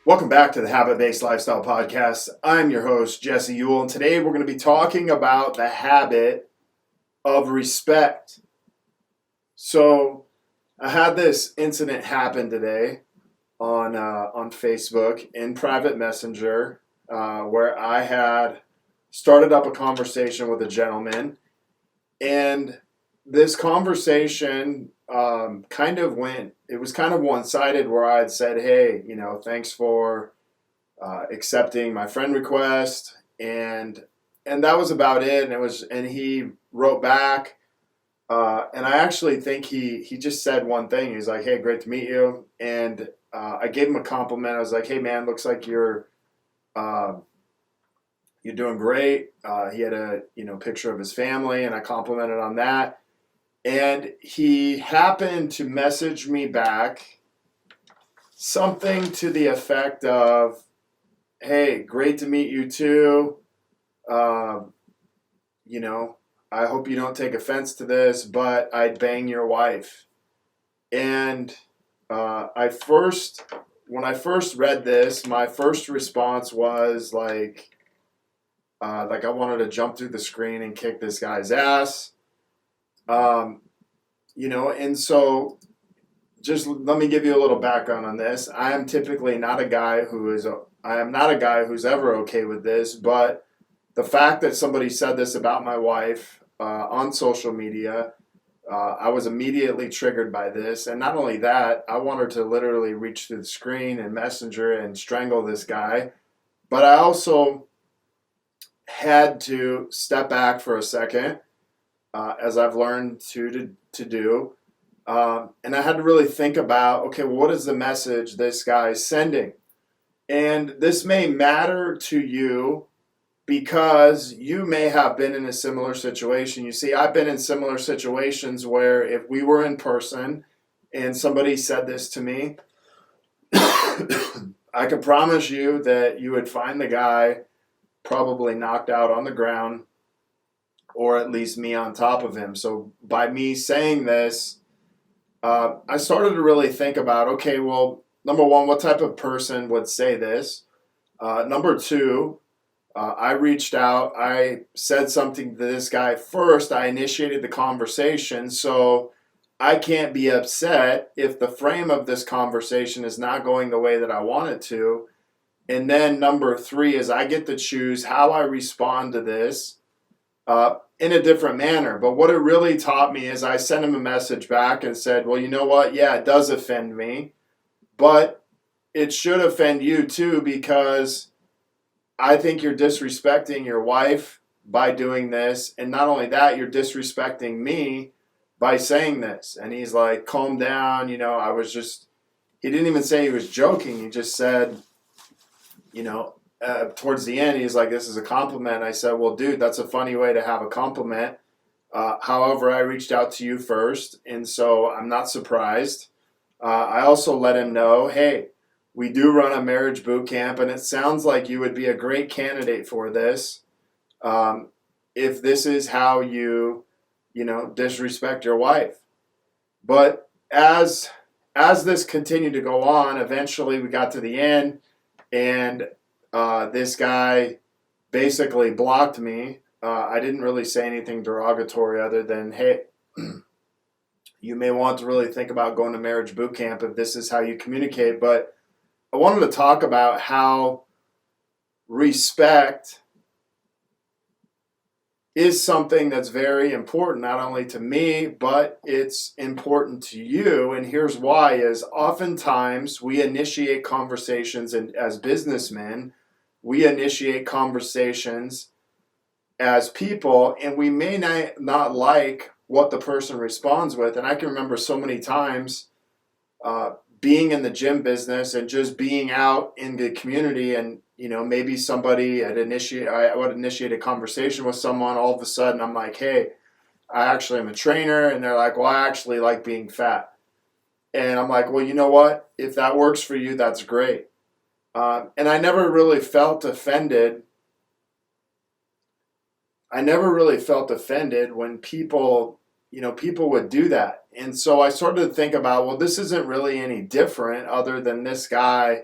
Welcome back to the Habit-Based Lifestyle Podcast. I'm your host, Jesse Ewell, and today we're going to be talking about the habit of respect. So, I had this incident happen today on Facebook in private messenger where I had started up a conversation with a gentleman, and this conversation it was kind of one-sided where I had said, hey, thanks for accepting my friend request, and that was about it. And he wrote back, and I actually think he just said one thing. He's like, hey, great to meet you. And I gave him a compliment. I was like, hey man, looks like you're doing great. He had a picture of his family, and I complimented on that. And he happened to message me back something to the effect of, hey, great to meet you too. I hope you don't take offense to this, but I'd bang your wife. And when I first read this, my first response was like I wanted to jump through the screen and kick this guy's ass. And so just let me give you a little background on this. I am typically not a guy who's ever okay with this, but the fact that somebody said this about my wife on social media, I was immediately triggered by this. And not only that, I wanted to literally reach through the screen and messenger and strangle this guy. But I also had to step back for a second, as I've learned to do. And I had to really think about, okay, well, what is the message this guy's sending? And this may matter to you because you may have been in a similar situation. You see, I've been in similar situations where if we were in person and somebody said this to me, I could promise you that you would find the guy probably knocked out on the ground, or at least me on top of him. So by me saying this, I started to really think about, okay, well, number one, what type of person would say this? Number two, I reached out. I said something to this guy first. I initiated the conversation. So I can't be upset if the frame of this conversation is not going the way that I want it to. And then number three is I get to choose how I respond to this in a different manner. But what it really taught me is I sent him a message back and said, well, you know what? Yeah, it does offend me, but it should offend you too, because I think you're disrespecting your wife by doing this. And not only that, you're disrespecting me by saying this. And he's like, calm down. He didn't even say he was joking. He just said, towards the end, he's like, this is a compliment. I said, well, dude, that's a funny way to have a compliment. However, I reached out to you first, and so I'm not surprised. I also let him know, hey, we do run a marriage boot camp, and it sounds like you would be a great candidate for this. If this is how you disrespect your wife. But as this continued to go on, eventually we got to the end, and this guy basically blocked me. I didn't really say anything derogatory other than, hey, you may want to really think about going to marriage boot camp if this is how you communicate. But I wanted to talk about how respect is something that's very important, not only to me, but it's important to you. And here's why is oftentimes we initiate conversations, and as businessmen, we initiate conversations as people, and we may not like what the person responds with. And I can remember so many times being in the gym business and just being out in the community, and maybe somebody I would initiate a conversation with someone. All of a sudden, I'm like, hey, I actually am a trainer. And they're like, well, I actually like being fat. And I'm like, well, you know what? If that works for you, that's great. And I never really felt offended. When people would do that. And so I started to think about, well, this isn't really any different other than this guy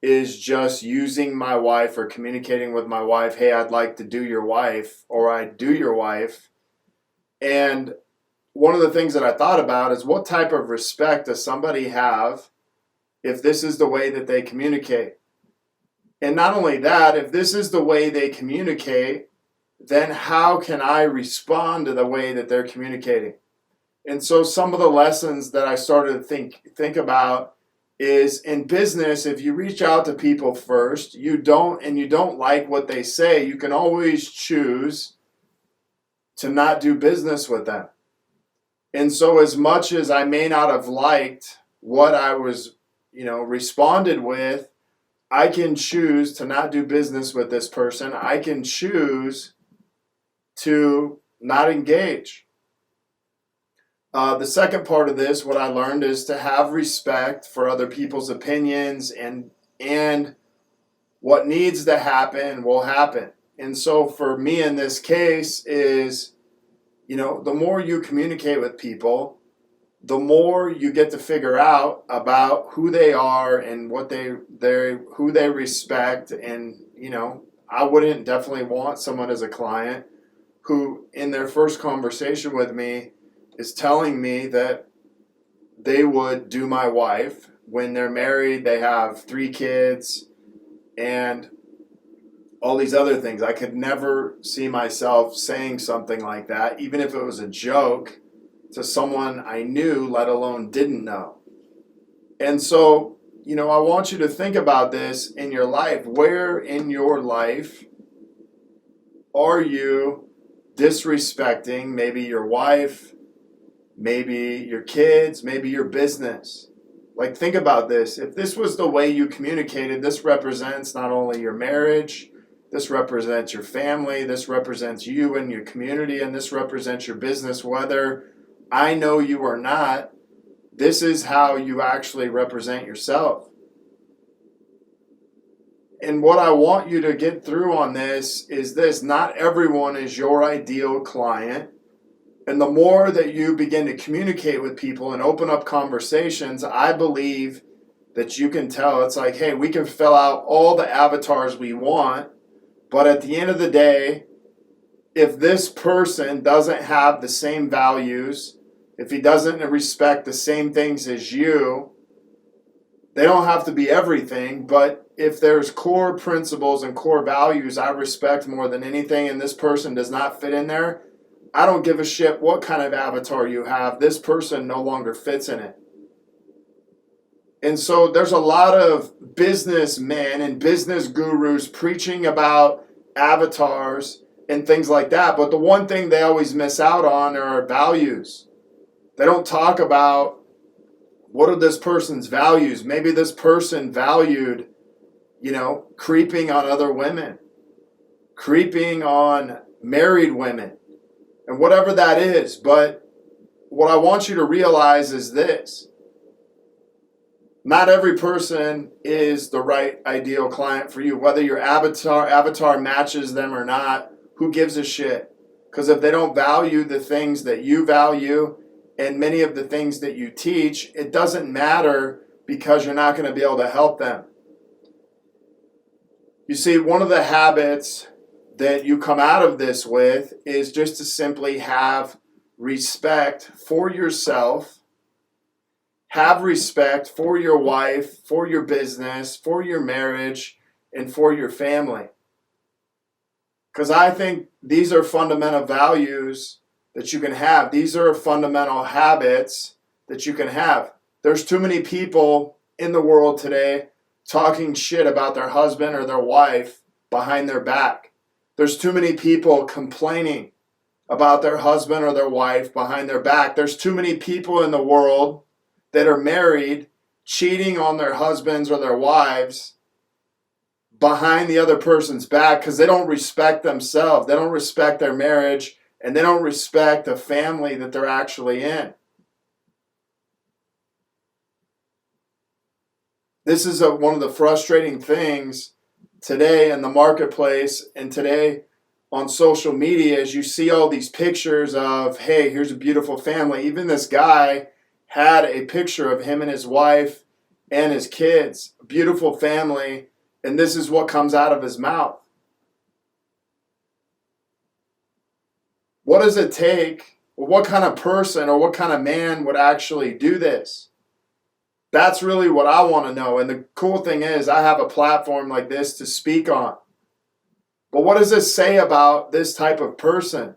is just using my wife or communicating with my wife, hey, I'd like to do your wife, or I do your wife. And one of the things that I thought about is, what type of respect does somebody have if this is the way that they communicate? And not only that, if this is the way they communicate, then how can I respond to the way that they're communicating? And so some of the lessons that I started to think about is, in business, if you reach out to people first, you don't like what they say, you can always choose to not do business with them. And so as much as I may not have liked what I was, responded with, I can choose to not do business with this person. I can choose to not engage. The second part of this, what I learned, is to have respect for other people's opinions, and what needs to happen will happen. And so for me in this case is, the more you communicate with people, the more you get to figure out about who they are and what who they respect. And, I wouldn't definitely want someone as a client who in their first conversation with me is telling me that they would do my wife when they're married, they have 3 kids, and all these other things. I could never see myself saying something like that, even if it was a joke, to someone I knew, let alone didn't know. And so, I want you to think about this in your life. Where in your life are you disrespecting maybe your wife, maybe your kids, maybe your business? Like, think about this. If this was the way you communicated, this represents not only your marriage, this represents your family, this represents you and your community, and this represents your business. Whether I know you or not, this is how you actually represent yourself. And what I want you to get through on this is this: not everyone is your ideal client. And the more that you begin to communicate with people and open up conversations, I believe that you can tell. It's like, hey, we can fill out all the avatars we want, but at the end of the day, if this person doesn't have the same values, if he doesn't respect the same things as you, they don't have to be everything, but if there's core principles and core values I respect more than anything, and this person does not fit in there, I don't give a shit what kind of avatar you have. This person no longer fits in it. And so there's a lot of businessmen and business gurus preaching about avatars and things like that. But the one thing they always miss out on are values. They don't talk about, what are this person's values? Maybe this person valued, creeping on other women, creeping on married women, and whatever that is. But what I want you to realize is this: not every person is the right ideal client for you. Whether your avatar matches them or not, who gives a shit? Because if they don't value the things that you value and many of the things that you teach, it doesn't matter, because you're not going to be able to help them. You see, one of the habits that you come out of this with is just to simply have respect for yourself, have respect for your wife, for your business, for your marriage, and for your family. Because I think these are fundamental values that you can have. These are fundamental habits that you can have. There's too many people in the world today talking shit about their husband or their wife behind their back. There's too many people complaining about their husband or their wife behind their back. There's too many people in the world that are married cheating on their husbands or their wives behind the other person's back, because they don't respect themselves. They don't respect their marriage, and they don't respect the family that they're actually in. This is one of the frustrating things today in the marketplace and today on social media, is you see all these pictures of, hey, here's a beautiful family. Even this guy had a picture of him and his wife and his kids, a beautiful family, and this is what comes out of his mouth. What does it take? What kind of person or what kind of man would actually do this? That's really what I want to know. And the cool thing is I have a platform like this to speak on. But what does this say about this type of person?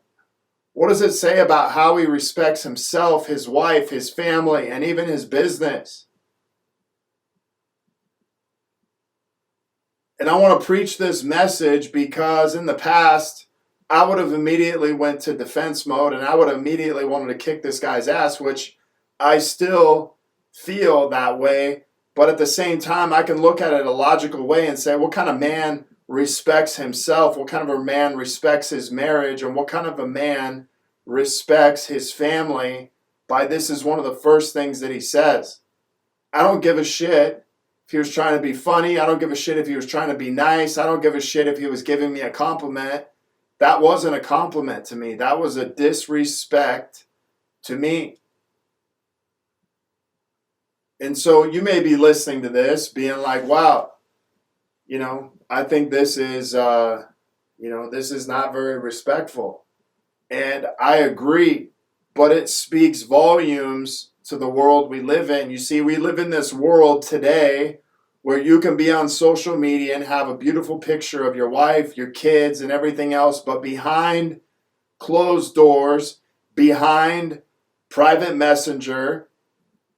What does it say about how he respects himself, his wife, his family, and even his business? And I want to preach this message because in the past, I would have immediately went to defense mode and I would have immediately wanted to kick this guy's ass, which I still feel that way. But at the same time, I can look at it a logical way and say, what kind of man respects himself? What kind of a man respects his marriage? And what kind of a man respects his family? By this is one of the first things that he says. I don't give a shit if he was trying to be funny. I don't give a shit if he was trying to be nice. I don't give a shit if he was giving me a compliment. That wasn't a compliment to me. That was a disrespect to me. And so you may be listening to this being like, wow, I think this is, this is not very respectful. And I agree, but it speaks volumes to the world we live in. You see, we live in this world today where you can be on social media and have a beautiful picture of your wife, your kids, and everything else, but behind closed doors, behind private messenger,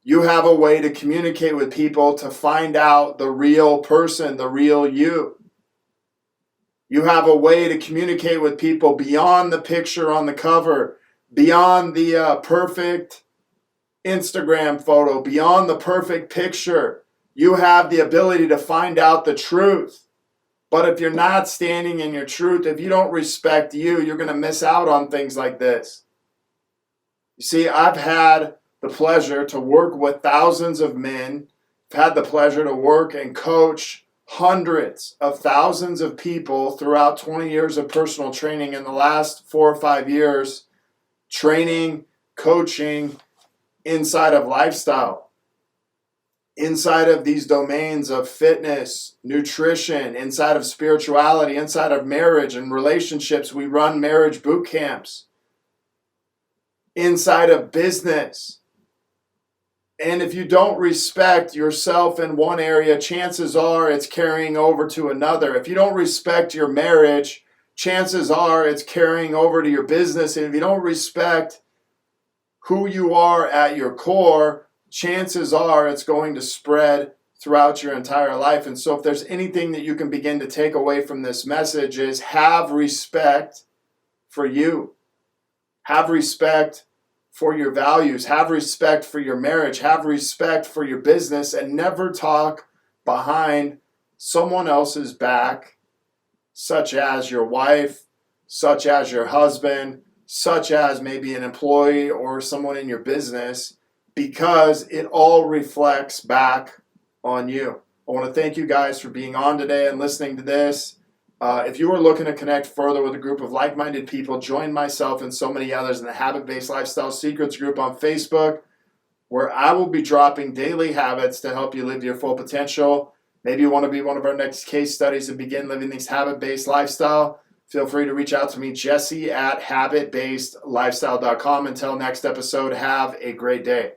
you have a way to communicate with people to find out the real person, the real you. You have a way to communicate with people beyond the picture on the cover, beyond the perfect Instagram photo, beyond the perfect picture. You have the ability to find out the truth. But if you're not standing in your truth, if you don't respect you, you're going to miss out on things like this. You see, I've had the pleasure to work with thousands of men. I've had the pleasure to work and coach hundreds of thousands of people throughout 20 years of personal training. In the last 4 or 5 years, training, coaching inside of lifestyle, inside of these domains of fitness, nutrition, inside of spirituality, inside of marriage and relationships. We run marriage boot camps, inside of business. And if you don't respect yourself in one area, chances are it's carrying over to another. If you don't respect your marriage, chances are it's carrying over to your business. And if you don't respect who you are at your core, chances are it's going to spread throughout your entire life. And so if there's anything that you can begin to take away from this message is have respect for you. Have respect for your values, have respect for your marriage, have respect for your business, and never talk behind someone else's back, such as your wife, such as your husband, such as maybe an employee or someone in your business, because it all reflects back on you. I want to thank you guys for being on today and listening to this. If you are looking to connect further with a group of like-minded people, join myself and so many others in the Habit-Based Lifestyle Secrets group on Facebook, where I will be dropping daily habits to help you live your full potential. Maybe you want to be one of our next case studies and begin living this habit-based lifestyle. Feel free to reach out to me, Jesse at habitbasedlifestyle.com. Until next episode, have a great day.